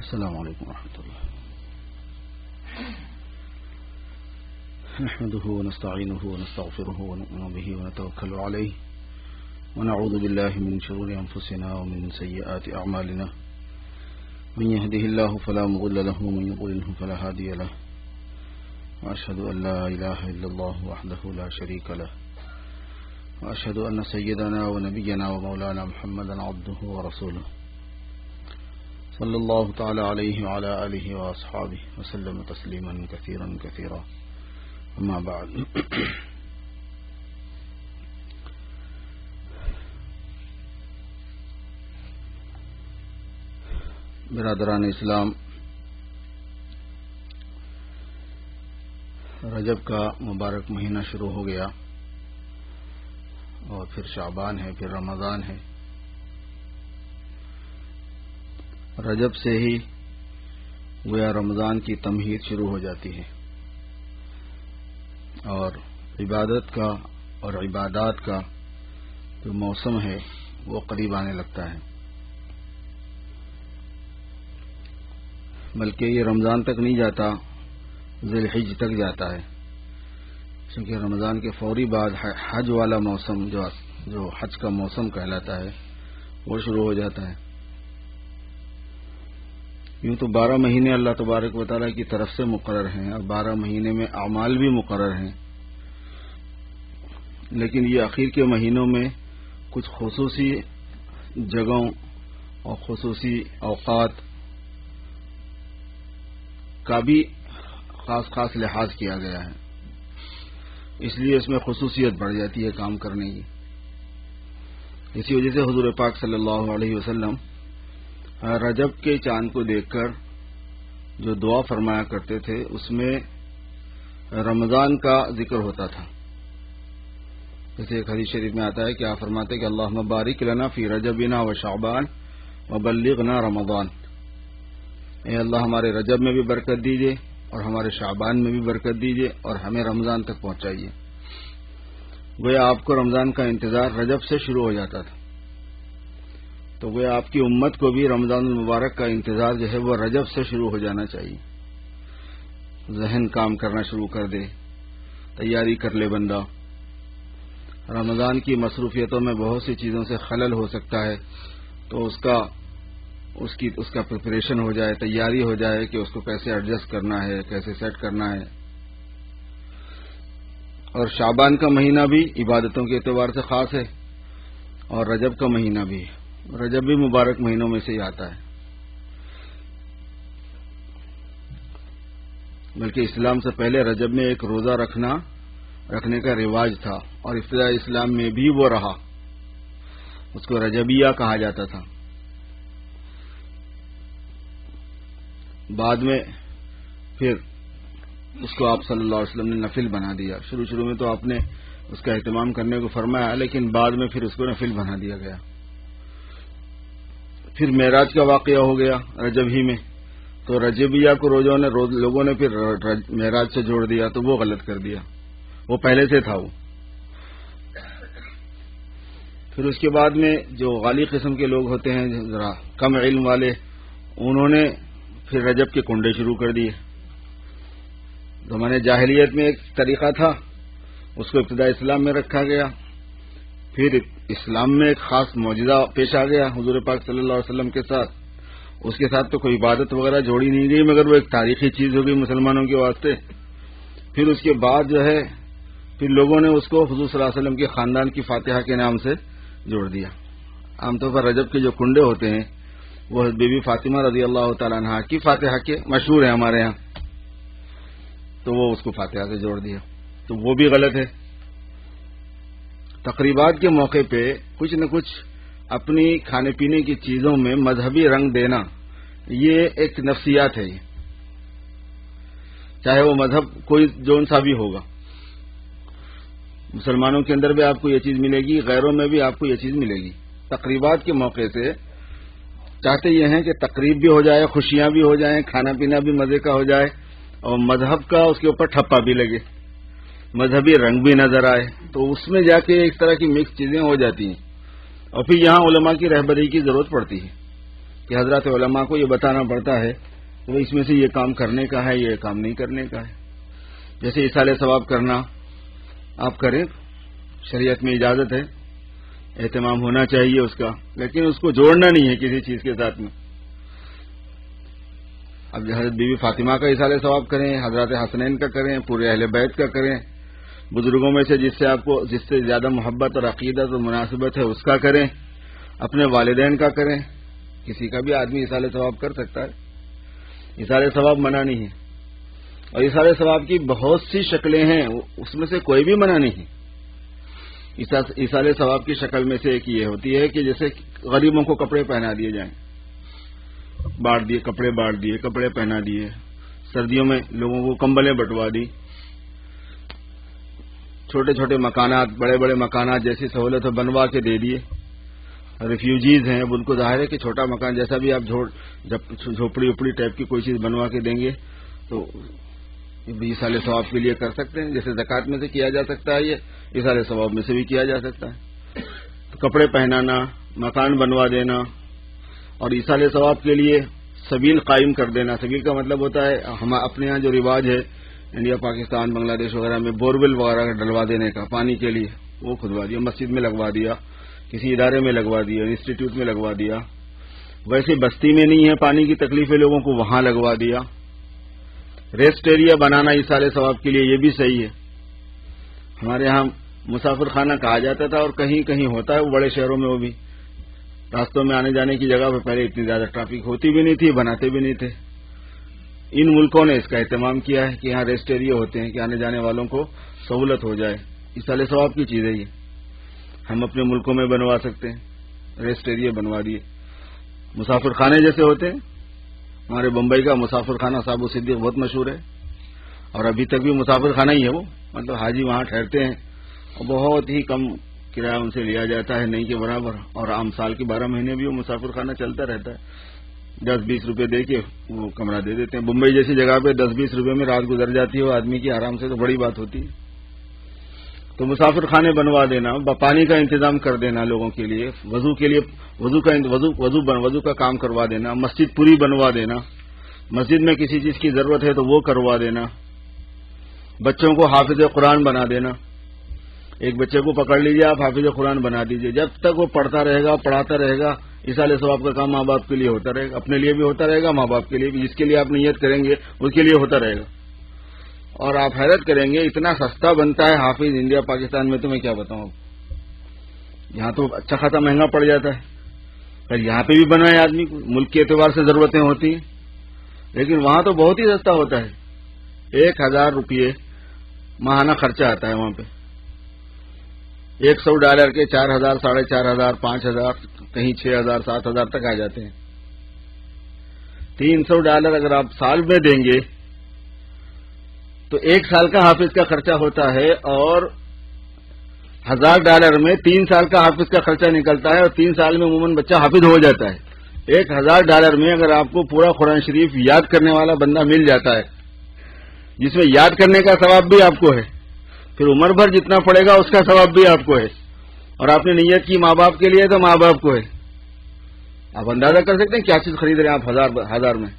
السلام علیکم ورحمۃ اللہ نحمده ونستعینه ونستغفره ونؤمن به ونتوکل علیه ونعوذ بالله من شرور انفسنا ومن سیئات اعمالنا من يهده الله فلا مضل له ومن يضلل فلا هادي له واشهد ان لا اله الا الله وحده لا شريك له واشهد ان سيدنا ونبينا ومولانا محمدا عبده ورسوله صلی اللہ تعالی علیہ وعلى آلہ واصحابہ وسلم تسلیما کثیرا کثیرا اما بعد برادران اسلام، رجب کا مبارک مہینہ شروع ہو گیا اور پھر شعبان ہے، پھر رمضان ہے۔ رجب سے ہی گویا رمضان کی تمہید شروع ہو جاتی ہے اور عبادت کا اور عبادات کا جو موسم ہے وہ قریب آنے لگتا ہے، بلکہ یہ رمضان تک نہیں جاتا، ذی الحج تک جاتا ہے، کیونکہ رمضان کے فوری بعد حج والا موسم جو حج کا موسم کہلاتا ہے وہ شروع ہو جاتا ہے۔ یوں تو 12 مہینے اللہ تبارک و تعالیٰ کی طرف سے مقرر ہیں اور 12 مہینے میں اعمال بھی مقرر ہیں، لیکن یہ اخیر کے مہینوں میں کچھ خصوصی جگہوں اور خصوصی اوقات کا بھی خاص لحاظ کیا گیا ہے، اس لیے اس میں خصوصیت بڑھ جاتی ہے کام کرنے کی۔ اسی وجہ سے حضور پاک صلی اللہ علیہ وسلم رجب کے چاند کو دیکھ کر جو دعا فرمایا کرتے تھے اس میں رمضان کا ذکر ہوتا تھا۔ جیسے ایک حدیث شریف میں آتا ہے کہ آپ فرماتے کہ اللہم بارک لنا فی رجبنا و شعبان وبلغنا رمضان، اے اللہ ہمارے رجب میں بھی برکت دیجئے اور ہمارے شعبان میں بھی برکت دیجئے اور ہمیں رمضان تک پہنچائیے۔ گویا آپ کو رمضان کا انتظار رجب سے شروع ہو جاتا تھا، تو گویا آپ کی امت کو بھی رمضان المبارک کا انتظار جو ہے وہ رجب سے شروع ہو جانا چاہیے۔ ذہن کام کرنا شروع کر دے، تیاری کر لے بندہ۔ رمضان کی مصروفیتوں میں بہت سی چیزوں سے خلل ہو سکتا ہے، تو اس کا پریپریشن ہو جائے، تیاری ہو جائے کہ اس کو کیسے ایڈجسٹ کرنا ہے، کیسے سیٹ کرنا ہے۔ اور شعبان کا مہینہ بھی عبادتوں کے اعتبار سے خاص ہے اور رجب کا مہینہ بھی ہے۔ رجب بھی مبارک مہینوں میں سے ہی آتا ہے، بلکہ اسلام سے پہلے رجب میں ایک روزہ رکھنے کا رواج تھا اور ابتدائی اسلام میں بھی وہ رہا، اس کو رجبیہ کہا جاتا تھا۔ بعد میں پھر اس کو آپ صلی اللہ علیہ وسلم نے نفل بنا دیا۔ شروع میں تو آپ نے اس کا اہتمام کرنے کو فرمایا، لیکن بعد میں پھر اس کو نفل بنا دیا گیا۔ پھر معراج کا واقعہ ہو گیا رجب ہی میں، تو رجبیہ کو لوگوں نے پھر معراج سے جوڑ دیا، تو وہ غلط کر دیا، وہ پہلے سے تھا وہ۔ پھر اس کے بعد میں جو غالی قسم کے لوگ ہوتے ہیں، ذرا کم علم والے، انہوں نے پھر رجب کے کنڈے شروع کر دیے۔ زمانے جاہلیت میں ایک طریقہ تھا، اس کو ابتدا اسلام میں رکھا گیا، پھر اسلام میں ایک خاص معجزہ پیش آ گیا حضور پاک صلی اللہ علیہ وسلم کے ساتھ۔ اس کے ساتھ تو کوئی عبادت وغیرہ جوڑی نہیں گئی، مگر وہ ایک تاریخی چیز ہو گئی مسلمانوں کے واسطے۔ پھر اس کے بعد جو ہے پھر لوگوں نے اس کو حضور صلی اللہ علیہ وسلم کے خاندان کی فاتحہ کے نام سے جوڑ دیا۔ عام طور پر رجب کے جو کنڈے ہوتے ہیں وہ بی بی فاطمہ رضی اللہ تعالیٰ عنہا کی فاتحہ کے مشہور ہیں ہمارے ہاں، تو وہ اس کو فاتحہ سے جوڑ دیا، تو وہ بھی غلط ہے۔ تقریبات کے موقع پہ کچھ نہ کچھ اپنی کھانے پینے کی چیزوں میں مذہبی رنگ دینا، یہ ایک نفسیات ہے، یہ چاہے وہ مذہب کوئی جون سا بھی ہوگا۔ مسلمانوں کے اندر بھی آپ کو یہ چیز ملے گی، غیروں میں بھی آپ کو یہ چیز ملے گی۔ تقریبات کے موقع سے چاہتے یہ ہیں کہ تقریب بھی ہو جائے، خوشیاں بھی ہو جائیں، کھانا پینا بھی مزے کا ہو جائے اور مذہب کا اس کے اوپر ٹھپا بھی لگے، مذہبی رنگ بھی نظر آئے، تو اس میں جا کے اس طرح کی مکس چیزیں ہو جاتی ہیں، اور پھر یہاں علماء کی رہبری کی ضرورت پڑتی ہے کہ حضرات علماء کو یہ بتانا پڑتا ہے کہ اس میں سے یہ کام کرنے کا ہے، یہ کام نہیں کرنے کا ہے. جیسے ایصال ثواب کرنا آپ کریں، شریعت میں اجازت ہے، اہتمام ہونا چاہیے اس کا، لیکن اس کو جوڑنا نہیں ہے کسی چیز کے ساتھ میں. اب حضرت بی بی فاطمہ کا ایصال ثواب کریں، حضرات حسنین کا کریں، پورے اہل بیت کا کریں، بزرگوں میں سے جس سے زیادہ محبت اور عقیدت اور مناسبت ہے اس کا کریں، اپنے والدین کا کریں. کسی کا بھی آدمی ایصال ثواب کر سکتا ہے، ایصال ثواب منع نہیں ہے. اور ایصال ثواب کی بہت سی شکلیں ہیں، اس میں سے کوئی بھی منع نہیں ہے. ایصال ثواب کی شکل میں سے ایک یہ ہوتی ہے کہ جیسے غریبوں کو کپڑے پہنا دیے جائیں، کپڑے بانٹ دیے، کپڑے پہنا دیے، سردیوں میں لوگوں کو کمبلیں بٹوا دی، چھوٹے چھوٹے مکانات، بڑے بڑے مکانات جیسی سہولت بنوا کے دے دیے. ریفیوجیز ہیں، اب ان کو ظاہر ہے کہ چھوٹا مکان جیسا بھی آپ جب جھوپڑی اپڑی ٹائپ کی کوئی چیز بنوا کے دیں گے تو ایصال ثواب کے لیے کر سکتے ہیں. جیسے زکوٰۃ میں سے کیا جا سکتا ہے، یہ ایصال ثواب میں سے بھی کیا جا سکتا ہے. کپڑے پہنانا، مکان بنوا دینا، اور ایصال ثواب کے لیے سبیل قائم کر دینا. سبیل کا مطلب ہوتا ہے ہم اپنے یہاں جو رواج ہے انڈیا، پاکستان، بنگلہ دیش وغیرہ میں بورول وغیرہ ڈلوا دینے کا پانی کے لیے، وہ کھدوا دیا، مسجد میں لگوا دیا، کسی ادارے میں لگوا دیا، انسٹیٹیوٹ میں لگوا دیا. ویسے بستی میں نہیں ہے پانی کی تکلیف ہے لوگوں کو، وہاں لگوا دیا. ریسٹ ایریا بنانا ایصال ثواب کے لیے یہ بھی صحیح ہے. ہمارے یہاں مسافر خانہ کہا جاتا تھا، اور کہیں کہیں ہوتا ہے، وہ بڑے شہروں میں وہ بھی. راستوں میں آنے جانے کی جگہ پہ پہلے اتنی زیادہ ٹریفک ہوتی بھی نہیں تھی، بناتے بھی نہیں تھے. ان ملکوں نے اس کا اہتمام کیا ہے کہ یہاں ریسٹ ایریا ہوتے ہیں کہ آنے جانے والوں کو سہولت ہو جائے. ایصال ثواب کی چیز ہے یہ، ہم اپنے ملکوں میں بنوا سکتے ہیں. ریسٹ ایریا بنوا دیے. مسافر خانے جیسے ہوتے ہیں، ہمارے بمبئی کا مسافر خانہ صابو صدیق بہت مشہور ہے، اور ابھی تک بھی مسافر خانہ ہی ہے وہ. مطلب حاجی وہاں ٹھہرتے ہیں اور بہت ہی کم کرایہ ان سے لیا جاتا ہے، نہیں کے برابر. اور عام سال کے 12 مہینے بھی وہ مسافر خانہ چلتا رہتا ہے. 10-20 روپے دے کے وہ کمرہ دے دیتے ہیں. بمبئی جیسی جگہ پہ 10-20 روپے میں رات گزر جاتی ہے وہ آدمی کی آرام سے، تو بڑی بات ہوتی ہے. تو مسافر خانے بنوا دینا، پانی کا انتظام کر دینا لوگوں کے لیے، وضو کا کام کروا دینا، مسجد پوری بنوا دینا، مسجد میں کسی چیز کی ضرورت ہے تو وہ کروا دینا، بچوں کو حافظ قرآن بنا دینا. ایک بچے کو پکڑ لیجیے آپ، حافظ قرآن بنا دیجیے. جب تک وہ پڑھتا رہے گا، پڑھاتا رہے گا، ایصال ثواب کا کام ماں باپ کے لیے ہوتا رہے گا، اپنے لیے بھی ہوتا رہے گا، ماں باپ کے لیے بھی. جس کے لیے آپ نیت کریں گے اس کے لیے ہوتا رہے گا. اور آپ حیرت کریں گے اتنا سستا بنتا ہے حافظ انڈیا پاکستان میں، تو میں کیا بتاؤں. یہاں تو اچھا خاصا مہنگا پڑ جاتا ہے. پر یہاں پہ بھی بنائے آدمی کو، ملک کے اعتبار سے ضرورتیں ہوتی ہیں، لیکن وہاں تو بہت ہی سستا ہوتا ہے. 1000 روپے ماہانہ خرچہ آتا ہے وہاں پہ. $100 کے 4000، 4500، 5000، کہیں 6000، 7000 تک آ جاتے ہیں. $300 اگر آپ سال میں دیں گے تو 1 سال کا حافظ کا خرچہ ہوتا ہے، اور $1000 میں 3 سال کا حافظ کا خرچہ نکلتا ہے، اور 3 سال میں عموماً بچہ حافظ ہو جاتا ہے. $1000 میں اگر آپ کو پورا قرآن شریف یاد کرنے والا بندہ مل جاتا ہے، جس میں یاد کرنے کا ثواب بھی آپ کو ہے، پھر عمر بھر جتنا پڑے گا اس کا ثواب بھی آپ کو ہے، اور آپ نے نیت کی ماں باپ کے لیے تو ماں باپ کو ہے. آپ اندازہ کر سکتے ہیں کیا چیز خرید رہے ہیں آپ ہزار میں،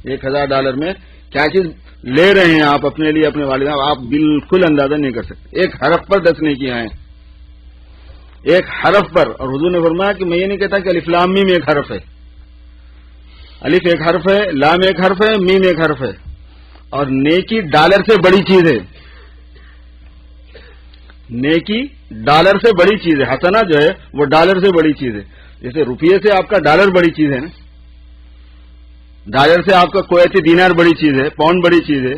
$1000 میں کیا چیز لے رہے ہیں آپ اپنے لیے، اپنے والدین. آپ بالکل اندازہ نہیں کر سکتے. 1 حرف پر 10 نیکیاں ہیں، 1 حرف پر. اور حضور نے فرمایا کہ میں یہ نہیں کہتا کہ الف لام میم 1 حرف ہے. الف 1 حرف ہے، لام 1 حرف ہے، میم 1 حرف ہے. اور نیکی ڈالر سے بڑی چیز ہے. نیکی ڈالر سے بڑی چیز ہے. حسنہ جو ہے وہ ڈالر سے بڑی چیز ہے. جیسے روپیے سے آپ کا ڈالر بڑی چیز ہے نا، ڈالر سے آپ کا کویتی دینار بڑی چیز ہے، پاؤنڈ بڑی چیز ہے.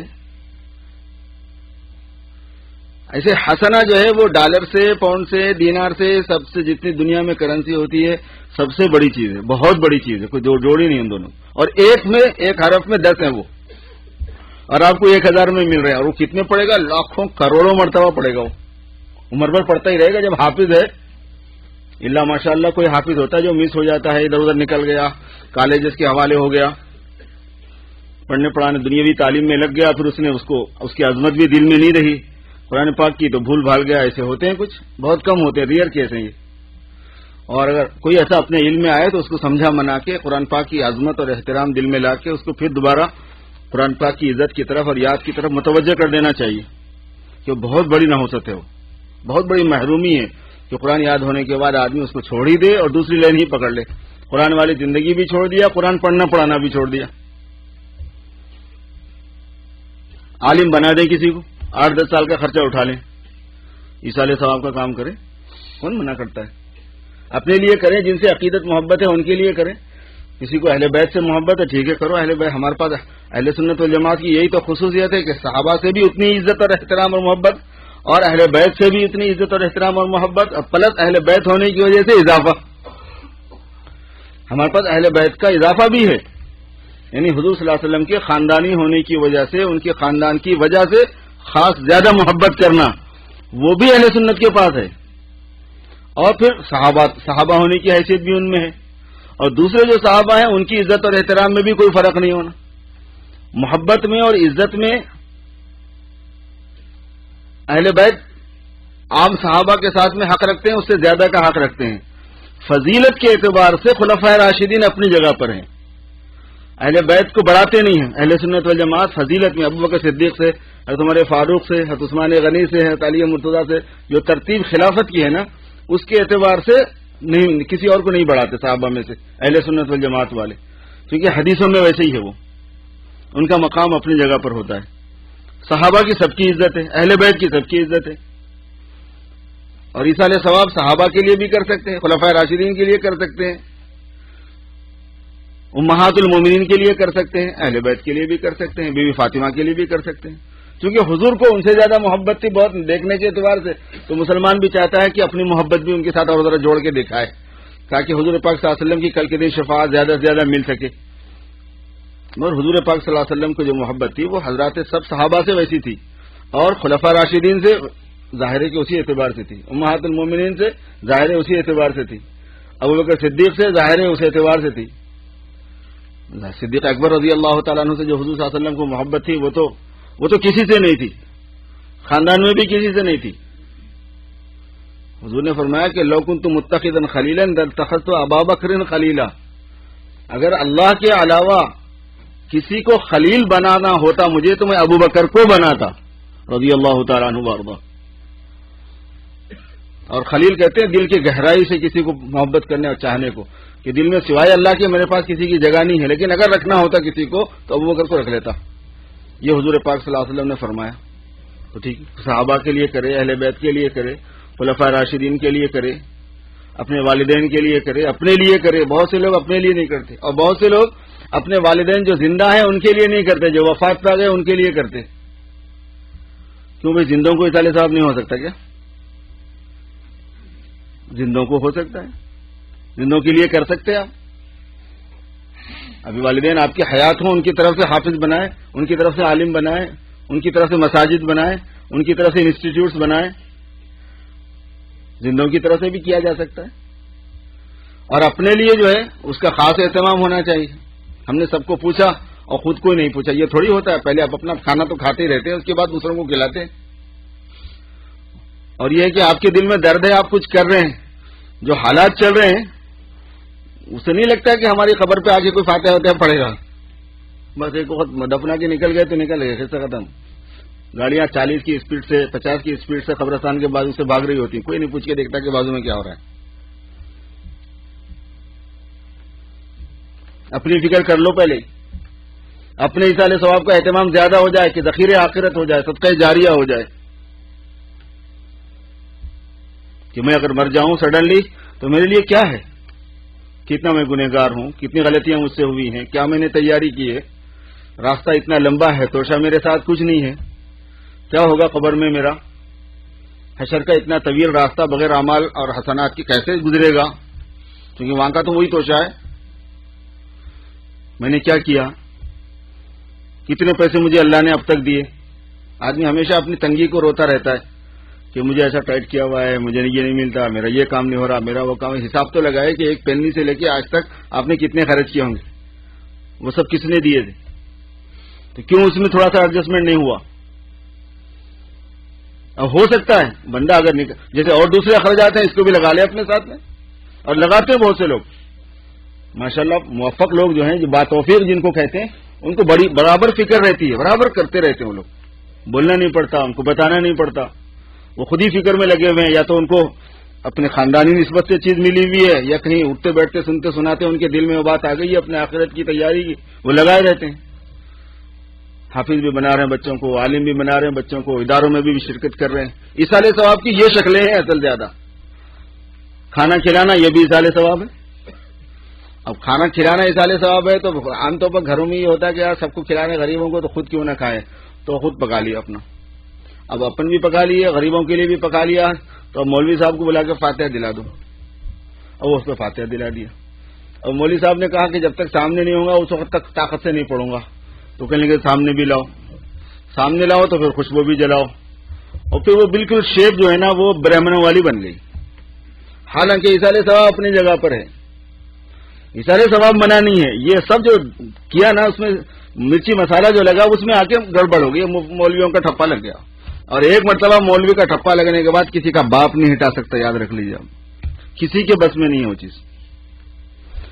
ایسے حسنہ جو ہے وہ ڈالر سے، پاؤنڈ سے، دینار سے، سب سے جتنی دنیا میں کرنسی ہوتی ہے سب سے بڑی چیز ہے، بہت بڑی چیز ہے. کوئی جوڑ ہی نہیں ان دونوں. اور 1 حرف میں 10 ہیں وہ، اور آپ کو 1000 میں مل رہے ہیں. اور وہ کتنے پڑے گا؟ لاکھوں کروڑوں مرتبہ پڑے گا. وہ عمر بھر پڑتا ہی رہے گا. جب حافظ ہے، اللہ ماشاء اللہ کوئی حافظ ہوتا ہے جو مس ہو جاتا ہے، ادھر ادھر نکل گیا، کالجز کے حوالے ہو گیا، پڑھنے پڑھانے دنیاوی تعلیم میں لگ گیا، پھر اس کی عظمت بھی دل میں نہیں رہی قرآن پاک کی، تو بھول بھال گیا. ایسے ہوتے ہیں کچھ، بہت کم ہوتے ہیں، ریئر کیس ہیں یہ. اور اگر کوئی ایسا اپنے علم میں آئے تو اس کو سمجھا منا کے قرآن پاک کی عظمت اور احترام دل میں لا کے اس کو پھر دوبارہ قرآن پاک کی عزت کی طرف اور یاد کی طرف متوجہ کر دینا چاہیے کہ وہ بہت بڑی نحوست ہے، وہ بہت بڑی محرومی ہے کہ قرآن یاد ہونے کے بعد آدمی اس کو چھوڑ ہی دے اور دوسری لائن ہی پکڑ لے. قرآن والی زندگی بھی چھوڑ دیا، قرآن پڑھنا پڑھانا بھی چھوڑ دیا. عالم بنا دیں کسی کو، 8-10 سال کا خرچہ اٹھا لیں، ایصال ثواب کا کام کریں، کون منع کرتا ہے؟ اپنے لیے کریں، جن سے عقیدت محبت ہے ان کے لیے کریں. کسی کو اہل بیت سے محبت ہے، ٹھیک ہے کرو اہل بیت. ہمارے پاس اہل سنت والجماعت کی یہی تو خصوصیت ہے کہ صحابہ سے بھی اتنی عزت اور احترام اور محبت، اور اہل بیت سے بھی اتنی عزت اور احترام اور محبت، اور پلس اہل بیت ہونے کی وجہ سے اضافہ. ہمارے پاس اہل بیت کا اضافہ بھی ہے، یعنی حضور صلی اللہ علیہ وسلم کے خاندانی ہونے کی وجہ سے، ان کے خاندان کی وجہ سے خاص زیادہ محبت کرنا، وہ بھی اہل سنت کے پاس ہے. اور پھر صحابہ ہونے کی حیثیت بھی ان میں ہے، اور دوسرے جو صحابہ ہیں ان کی عزت اور احترام میں بھی کوئی فرق نہیں ہونا. محبت میں اور عزت میں اہل بیت عام صحابہ کے ساتھ میں حق رکھتے ہیں، اس سے زیادہ کا حق رکھتے ہیں. فضیلت کے اعتبار سے خلفائے راشدین اپنی جگہ پر ہیں، اہل بیت کو بڑھاتے نہیں ہیں. اہل سنت والجماعت فضیلت میں ابو بکر صدیق سے، حضرت عمر فاروق سے، حضرت عثمان غنی سے، حضرت علی مرتضیٰ سے جو ترتیب خلافت کی ہے نا، اس کے اعتبار سے نہیں، کسی اور کو نہیں بڑھاتے صحابہ میں سے اہل سنت والجماعت والے، کیونکہ حدیثوں میں ویسے ہی ہے، وہ ان کا مقام اپنی جگہ پر ہوتا ہے. صحابہ کی سب کی عزت ہے، اہل بیت کی سب کی عزت ہے. اور ایصال ثواب صحابہ کے لیے بھی کر سکتے ہیں، خلفائے راشدین کے لیے کر سکتے ہیں، امہات المومنین کے لیے کر سکتے ہیں، اہل بیت کے لیے بھی کر سکتے ہیں، بی بی فاطمہ کے لیے بھی کر سکتے ہیں. کیونکہ حضور کو ان سے زیادہ محبت تھی بہت دیکھنے کے اعتبار سے، تو مسلمان بھی چاہتا ہے کہ اپنی محبت بھی ان کے ساتھ اور ذرا جوڑ کے دکھائے تاکہ حضور پاک صلی اللہ علیہ وسلم کی کل کے دن شفاعت زیادہ سے زیادہ مل سکے. مگر حضور پاک صلی اللہ علیہ وسلم کو جو محبت تھی وہ حضرات سب صحابہ سے ویسی تھی، اور خلفاء راشدین سے ظاہر ہے کہ اسی اعتبار سے تھی، امہات المومنین سے ظاہر ہے اسی اعتبار سے تھی، ابوبکر صدیق سے ظاہر ہے اس اعتبار سے تھی. صدیق اکبر رضی اللہ تعالیٰ عنہ سے جو حضور صلی اللہ علیہ وسلم کو محبت تھی وہ تو کسی سے نہیں تھی، خاندان میں بھی کسی سے نہیں تھی. حضور نے فرمایا کہ لو کنت متخذا خلیلا لاتخذت ابا بکر خلیلا، اگر اللہ کے علاوہ کسی کو خلیل بنانا ہوتا مجھے تو میں ابو بکر کو بناتا رضی اللہ تعالیٰ عنہ وارضاہ. اور خلیل کہتے ہیں دل کی گہرائی سے کسی کو محبت کرنے اور چاہنے کو، کہ دل میں سوائے اللہ کے میرے پاس کسی کی جگہ نہیں ہے، لیکن اگر رکھنا ہوتا کسی کو تو ابو بکر کو رکھ لیتا. یہ حضور پاک صلی اللہ علیہ وسلم نے فرمایا. تو ٹھیک، صحابہ کے لیے کرے، اہل بیت کے لیے کرے، خلفاء راشدین کے لیے کرے، اپنے والدین کے لیے کرے، اپنے لیے کرے. بہت سے لوگ اپنے لیے نہیں کرتے، اور بہت سے لوگ اپنے والدین جو زندہ ہیں ان کے لیے نہیں کرتے، جو وفات پا گئے ان کے لیے کرتے. کیوں بھائی زندوں کو ایصال ثواب نہیں ہو سکتا کیا؟ زندوں کو ہو سکتا ہے، زندوں کے لیے کر سکتے آپ. ابھی والدین آپ کی حیات ہوں، ان کی طرف سے حافظ بنائیں، ان کی طرف سے عالم بنائیں، ان کی طرف سے مساجد بنائیں، ان کی طرف سے انسٹیٹیوٹس بنائیں. زندوں کی طرف سے بھی کیا جا سکتا ہے. اور اپنے لیے جو ہے اس کا خاص اہتمام ہونا چاہیے. ہم نے سب کو پوچھا اور خود کو نہیں پوچھا، یہ تھوڑی ہوتا ہے. پہلے آپ اپنا کھانا تو کھاتے ہی رہتے ہیں، اس کے بعد دوسروں کو کھلاتے ہیں. اور یہ ہے کہ آپ کے دل میں درد ہے، آپ کچھ کر رہے ہیں، جو حالات چل رہے ہیں اسے نہیں لگتا کہ ہماری خبر پہ آگے کوئی فاتحہ واتحہ پڑے گا. بس ایک وقت دفنا کے نکل گئے تو نکل گئے، قصہ ختم. گاڑیاں 40 کی اسپیڈ سے 50 کی اسپیڈ سے قبرستان کے بازو سے بھاگ رہی ہوتی ہیں، کوئی نہیں پوچھ کے دیکھتا کہ بازو میں کیا ہو رہا ہے. اپنی فکر کر لو پہلے، اپنے ایصال ثواب کا اہتمام زیادہ ہو جائے کہ ذخیرہ آخرت ہو جائے، صدقہ جاریہ ہو جائے. کہ میں اگر مر جاؤں سڈنلی تو میرے لیے کیا ہے، کتنا میں گنہگار ہوں، کتنی غلطیاں مجھ سے ہوئی ہیں، کیا میں نے تیاری کی ہے، راستہ اتنا لمبا ہے، توشہ میرے ساتھ کچھ نہیں ہے، کیا ہوگا قبر میں میرا، حشر کا اتنا طویل راستہ بغیر اعمال اور حسنات کی کیسے گزرے گا، کیونکہ وہاں کا تو وہی توشہ ہے. میں نے کیا کیا، کتنے پیسے مجھے اللہ نے اب تک دیے. آدمی ہمیشہ اپنی تنگی کو روتا رہتا ہے کہ مجھے ایسا ٹائٹ کیا ہوا ہے، مجھے یہ نہیں ملتا، میرا یہ کام نہیں ہو رہا، میرا وہ کام. حساب تو لگائے کہ ایک پینی سے لے کے آج تک آپ نے کتنے خرچ کیے ہوں گے، وہ سب کس نے دیے تھے، تو کیوں اس میں تھوڑا سا ایڈجسٹمنٹ نہیں ہوا. اب ہو سکتا ہے بندہ اگر جیسے اور دوسرے اخراجات ہیں اس کو بھی لگا لے اپنے ساتھ میں، اور لگاتے ہیں بہت سے لوگ ماشاءاللہ موفق لوگ جو ہیں، جو باتوفیق جن کو کہتے ہیں، ان کو بڑی برابر فکر رہتی ہے، برابر کرتے رہتے ہیں وہ لوگ، بولنا نہیں پڑتا، ان کو بتانا نہیں پڑتا، وہ خود ہی فکر میں لگے ہوئے ہیں، یا تو ان کو اپنے خاندانی نسبت سے چیز ملی ہوئی ہے، یا کہیں اٹھتے بیٹھتے سنتے سناتے ان کے دل میں وہ بات آ گئی ہے اپنے آخرت کی تیاری کی، وہ لگائے رہتے ہیں، حافظ بھی بنا رہے ہیں بچوں کو، عالم بھی بنا رہے ہیں بچوں کو، اداروں میں بھی شرکت کر رہے ہیں۔ ایصال ثواب کی یہ شکلیں ہیں اصل زیادہ۔ کھانا کھلانا یہ بھی ایصال ثواب ہے۔ اب کھانا کھلانا ایصال ثواب ہے تو عام طور پر گھروں میں یہ ہوتا ہے کہ یار سب کو کھلانے غریبوں کو، تو خود کیوں نہ کھائے، تو خود پکا لیا اپنا، اب اپن بھی پکا لیے، غریبوں کے لیے بھی پکا لیا، تو اب مولوی صاحب کو بلا کے فاتحہ دلا دو، اور وہ اس کو فاتحہ دلا دیا۔ اور مولوی صاحب نے کہا کہ جب تک سامنے نہیں ہوگا اس وقت تک طاقت سے نہیں پڑھوں گا، تو کہنے لگے سامنے بھی لاؤ، سامنے لاؤ تو پھر خوشبو بھی جلاؤ، اور پھر وہ بالکل شیپ جو ہے نا وہ برہمنوں والی بن گئی، حالانکہ ایصال ثواب اپنی جگہ پر ہے، ایصال ثواب منع نہیں ہے، یہ سب جو کیا نا اس میں مرچی مسالہ جو لگا اس میں آ کے گڑبڑ ہو گئی، مولویوں کا ٹھپا لگ گیا، اور ایک مرتبہ مولوی کا ٹھپا لگنے کے بعد کسی کا باپ نہیں ہٹا سکتا، یاد رکھ لیجیے آپ، کسی کے بس میں نہیں ہے وہ چیز،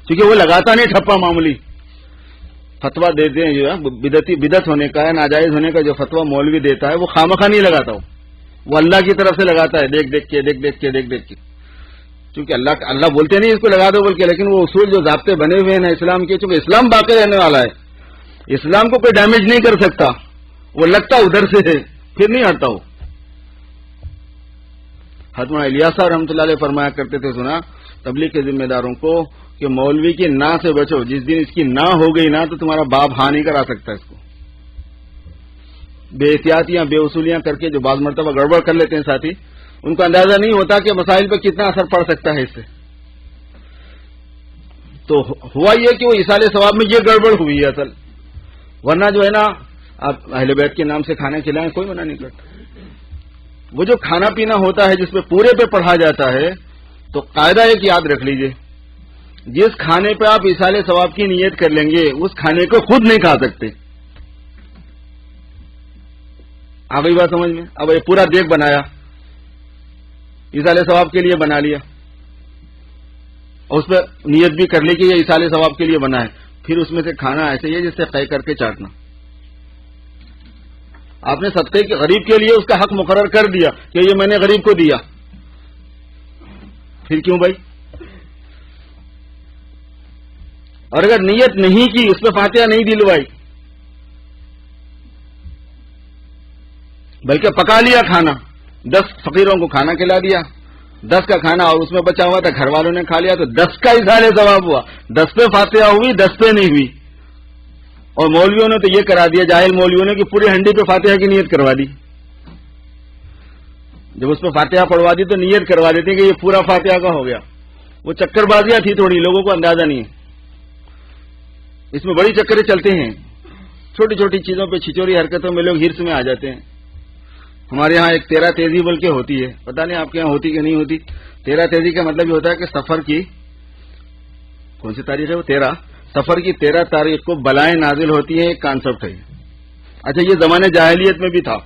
کیونکہ وہ لگاتا نہیں ٹھپا، معمولی فتوا دیتے ہیں جو ہے بدعت ہونے کا ہے، ناجائز ہونے کا جو فتوا مولوی دیتا ہے وہ خامخواہ نہیں لگاتا، وہ اللہ کی طرف سے لگاتا ہے، دیکھ دیکھ کے، چونکہ اللہ بولتے نہیں اس کو لگا دو بول کے، لیکن وہ اصول جو ضابطے بنے ہوئے ہیں اسلام کے، چونکہ اسلام باقی رہنے والا ہے، اسلام کو کوئی ڈیمیج نہیں کر سکتا، وہ لگتا ادھر سے ہے پھر نہیں ہٹتا۔ وہ حضرت الیاس صاحب رحمۃ اللہ علیہ فرمایا کرتے تھے، سنا تبلیغ کے ذمہ داروں کو کہ مولوی کی نا سے بچو، جس دن اس کی نا ہو گئی نا تو تمہارا باپ ہاں نہیں کرا سکتا اس کو۔ بے احتیاطیاں بے اصولیاں کر کے جو بعض مرتبہ گڑبڑ کر لیتے ہیں ساتھی، ان کو اندازہ نہیں ہوتا کہ مسائل پہ کتنا اثر پڑ سکتا ہے اس سے۔ تو ہوا یہ کہ وہ ایصال ثواب میں یہ گڑبڑ ہوئی ہے اصل، ورنہ جو ہے نا آپ اہل بیت کے نام سے کھانا کھلائیں کوئی منع نہیں کرتا۔ وہ جو کھانا پینا ہوتا ہے جس پہ پورے پہ پڑھا جاتا ہے، تو قاعدہ ایک یاد رکھ لیجئے، جس کھانے پہ آپ ایصال ثواب کی نیت کر لیں گے اس کھانے کو خود نہیں کھا سکتے۔ آ گئی بات سمجھ میں؟ اب یہ پورا دیگ بنایا، ایصال ثواب کے لیے بنا لیا، اور اس پہ نیت بھی کر لی کہ یہ ایصال ثواب کے لیے بنا ہے، پھر اس میں سے کھانا ایسے ہی ہے جس سے قے کر کے چاٹنا۔ آپ نے صدقے کے غریب کے لیے اس کا حق مقرر کر دیا کہ یہ میں نے غریب کو دیا، پھر کیوں بھائی؟ اور اگر نیت نہیں کی، اس پہ فاتحہ نہیں دلوائی، بلکہ پکا لیا کھانا، 10 فقیروں کو کھانا کھلا دیا، 10 کا کھانا اور اس میں بچا ہوا تھا، گھر والوں نے کھا لیا، تو 10 کا ایصال ثواب ہوا، 10 پہ فاتحہ ہوئی، 10 پہ نہیں ہوئی۔ اور مولویوں نے تو یہ کرا دیا، جاہل مولویوں نے، کہ پوری ہنڈی پہ فاتحہ کی نیت کروا دی۔ جب اس پہ فاتحہ پڑھوا دی تو نیت کروا دیتے کہ یہ پورا فاتحہ کا ہو گیا۔ وہ چکر بازیاں تھی تھوڑی، لوگوں کو اندازہ نہیں ہے، اس میں بڑی چکریں چلتے ہیں، چھوٹی چھوٹی چیزوں پہ چھچوری حرکتوں میں لوگ ہرس میں آ جاتے ہیں۔ ہمارے ہاں ایک 13 تیزی بول کے ہوتی ہے، پتہ نہیں آپ کے یہاں ہوتی کہ نہیں ہوتی۔ 13 تیزی کا مطلب یہ ہوتا ہے کہ سفر کی کون سی تاریخ ہے وہ 13، سفر کی 13 تاریخ کو بلائیں نازل ہوتی ہیں، ایک کانسیپٹ ہے۔ اچھا یہ زمانے جاہلیت میں بھی تھا۔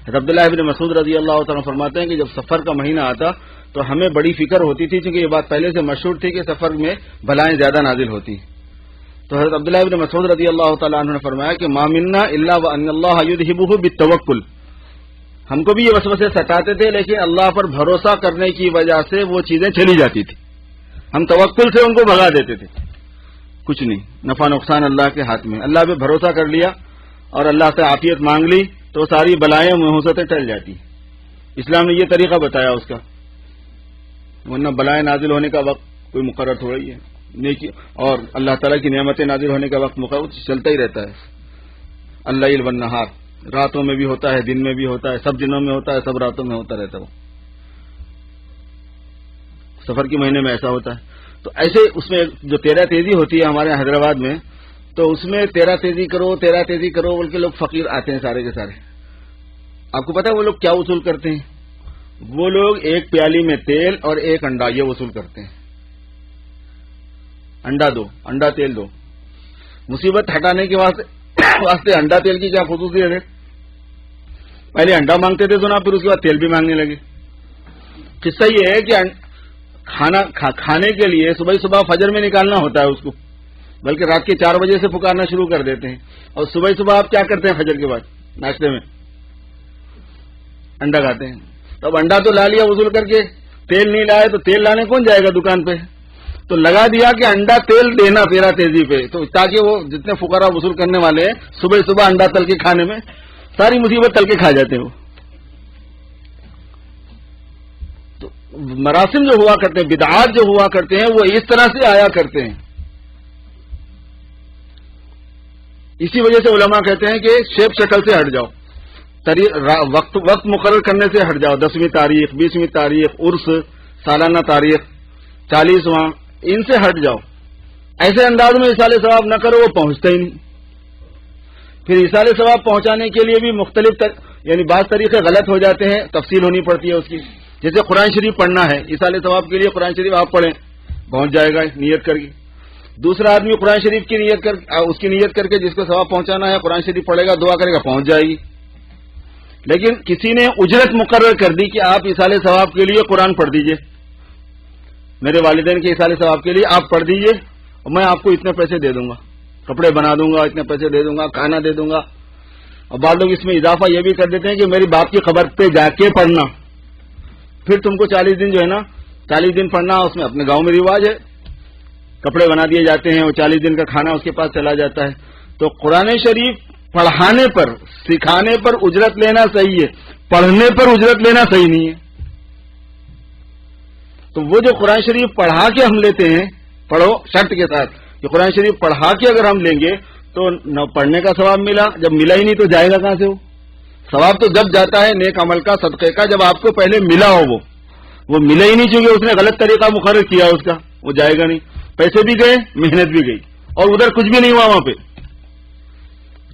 عبداللہ ابن مسعود رضی اللہ تعالیٰ فرماتے ہیں کہ جب سفر کا مہینہ آتا تو ہمیں بڑی فکر ہوتی تھی، چونکہ یہ بات پہلے سے مشہور تھی کہ سفر میں بلائیں زیادہ نازل ہوتی۔ تو حضرت عبداللہ ابن مسعود رضی اللہ تعالیٰ عنہ نے فرمایا کہ ما منا الا وان اللہ یذہبہ بالتوکل، ہم کو بھی یہ وسوسے ستاتے تھے، لیکن اللہ پر بھروسہ کرنے کی وجہ سے وہ چیزیں چلی جاتی تھی، ہم توکل سے ان کو بھگا دیتے تھے۔ کچھ نہیں، نفع نقصان اللہ کے ہاتھ میں، اللہ پہ بھروسہ کر لیا اور اللہ سے عافیت مانگ لی تو ساری بلائیں محوستیں ٹل جاتی۔ اسلام نے یہ طریقہ بتایا اس کا، ورنہ بلائیں نازل ہونے کا وقت کوئی مقرر تھوڑی ہے، نیکی اور اللہ تعالیٰ کی نعمتیں نازل ہونے کا وقت مقرر چلتا ہی رہتا ہے۔ اللیل والنہار، راتوں میں بھی ہوتا ہے، دن میں بھی ہوتا ہے، سب دنوں میں ہوتا ہے، سب راتوں میں ہوتا رہتا ہے۔ وہ سفر کے مہینے میں ایسا ہوتا ہے۔ تو ایسے اس میں جو 13 تیزی ہوتی ہے ہمارے حیدرآباد میں، تو اس میں 13 تیزی کرو 13 تیزی کرو بول کے لوگ فقیر آتے ہیں سارے کے سارے۔ آپ کو پتا ہے وہ لوگ کیا وصول کرتے ہیں؟ وہ لوگ ایک پیالی میں تیل اور ایک انڈا یہ وصول کرتے ہیں۔ انڈا دو، انڈا تیل دو۔ مصیبت ہٹانے کے واسطے انڈا تیل کی کیا خصوصیت ہے؟ پہلے انڈا مانگتے تھے سنا، پھر اس کے بعد تیل بھی مانگنے لگے۔ قصہ یہ ہے کہ کھانے کے لیے صبح فجر میں نکالنا ہوتا ہے اس کو، بلکہ رات کے 4 بجے سے پکارنا شروع کر دیتے ہیں، اور صبح آپ کیا کرتے ہیں؟ فجر کے بعد ناشتے میں انڈا کھاتے ہیں۔ تو اب انڈا تو لا لیا وصول کر کے، تیل نہیں لائے تو تیل لانے کون جائے گا دکان پہ؟ تو لگا دیا کہ انڈا تیل دینا تیرا تیزی پہ، تو تاکہ وہ جتنے فقراء وصول کرنے والے ہیں صبح انڈا تل کے کھانے میں ساری مصیبت تل کے کھا جاتے ہیں وہ۔ تو مراسم جو ہوا کرتے ہیں، بدعات جو ہوا کرتے ہیں، وہ اس طرح سے آیا کرتے ہیں۔ اسی وجہ سے علماء کہتے ہیں کہ شیپ شکل سے ہٹ جاؤ، وقت مقرر کرنے سے ہٹ جاؤ، 10ویں تاریخ، 20ویں تاریخ، عرس، سالانہ تاریخ، 40واں، ان سے ہٹ جاؤ۔ ایسے انداز میں ایصال ثواب نہ کرو، وہ پہنچتا ہی نہیں۔ پھر ایصال ثواب پہنچانے کے لیے بھی مختلف یعنی بعض طریقے غلط ہو جاتے ہیں، تفصیل ہونی پڑتی ہے اس کی۔ جیسے قرآن شریف پڑھنا ہے، ایصال ثواب کے لیے قرآن شریف آپ پڑھیں، پہنچ جائے گا نیت کر کے۔ دوسرا آدمی قرآن شریف کی نیت کر کے جس کو ثواب پہنچانا ہے قرآن شریف پڑھے گا، دعا کرے گا، پہنچ جائے گی۔ لیکن کسی نے اجرت مقرر کر دی کہ آپ ایصال ثواب کے لیے قرآن پڑھ دیجئے، میرے والدین کے ایصال ثواب کے لیے آپ پڑھ دیجئے، اور میں آپ کو اتنے پیسے دے دوں گا، کپڑے بنا دوں گا، اتنے پیسے دے دوں گا، کھانا دے دوں گا۔ اور بعض لوگ اس میں اضافہ یہ بھی کر دیتے ہیں کہ میری باپ کی خبر پہ جا کے پڑھنا، پھر تم کو 40 دن جو ہے نا 40 دن پڑھنا، اس میں اپنے گاؤں میں رواج ہے، کپڑے بنا دیے جاتے ہیں، وہ 40 دن کا کھانا اس کے پاس چلا جاتا ہے۔ تو قرآن شریف پڑھانے پر، سکھانے پر اجرت لینا صحیح ہے، پڑھنے پر اجرت لینا صحیح نہیں ہے۔ تو وہ جو قرآن شریف پڑھا کے ہم لیتے ہیں، پڑھو شرط کے ساتھ کہ قرآن شریف پڑھا کے اگر ہم لیں گے تو نہ پڑھنے کا ثواب ملا، جب ملا ہی نہیں تو جائے گا کہاں سے؟ وہ ثواب تو جب جاتا ہے نیک عمل کا، صدقے کا، جب آپ کو پہلے ملا ہو، وہ ملا ہی نہیں چونکہ اس نے غلط طریقہ مقرر کیا اس کا، وہ جائے گا نہیں۔ پیسے بھی گئے، محنت بھی گئی، اور ادھر کچھ بھی نہیں ہوا وہاں پہ،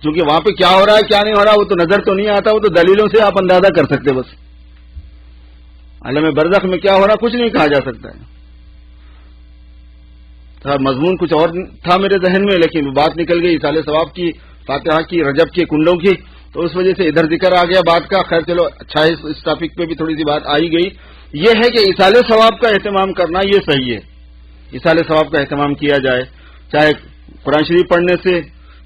چونکہ وہاں پہ کیا ہو رہا ہے کیا نہیں ہو رہا وہ تو نظر تو نہیں آتا، وہ تو دلیلوں سے آپ اندازہ کر سکتے، بس عالم برزخ میں کیا ہو رہا کچھ نہیں کہا جا سکتا ہے۔ مضمون کچھ اور تھا میرے ذہن میں، لیکن بات نکل گئی ایصال ثواب کی، فاتحہ کی، رجب کے کنڈوں کی، تو اس وجہ سے ادھر ذکر آ گیا بات کا۔ خیر چلو اچھا ہے، اس ٹاپک پہ بھی تھوڑی سی بات آئی گئی۔ یہ ہے کہ ایصال ثواب کا اہتمام کرنا یہ صحیح ہے، ایصال ثواب کا اہتمام کیا جائے، چاہے قرآن شریف پڑھنے سے،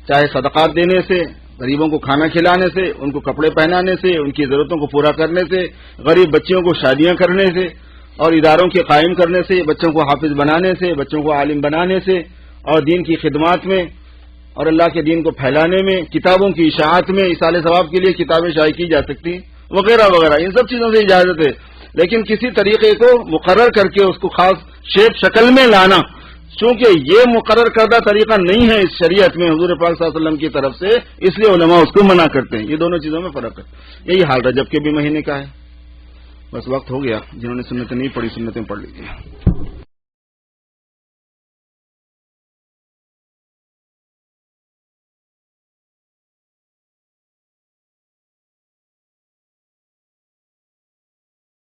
چاہے صدقات دینے سے، غریبوں کو کھانا کھلانے سے، ان کو کپڑے پہنانے سے، ان کی ضرورتوں کو پورا کرنے سے، غریب بچیوں کو شادیاں کرنے سے، اور اداروں کے قائم کرنے سے، بچوں کو حافظ بنانے سے، بچوں کو عالم بنانے سے، اور دین کی خدمات میں اور اللہ کے دین کو پھیلانے میں، کتابوں کی اشاعت میں، ایصال ثواب کے لیے کتابیں شائع کی جا سکتی ہیں وغیرہ وغیرہ، ان سب چیزوں سے اجازت ہے۔ لیکن کسی طریقے کو مقرر کر کے اس کو خاص شیپ شکل میں لانا، چونکہ یہ مقرر کردہ طریقہ نہیں ہے اس شریعت میں حضور پاک صلی اللہ علیہ وسلم کی طرف سے، اس لیے علماء اس کو منع کرتے ہیں۔ یہ دونوں چیزوں میں فرق ہے۔ یہی حال رجب کے بھی مہینے کا ہے۔ بس وقت ہو گیا، جنہوں نے سنتیں نہیں پڑھی سنتیں پڑھ لیجیے۔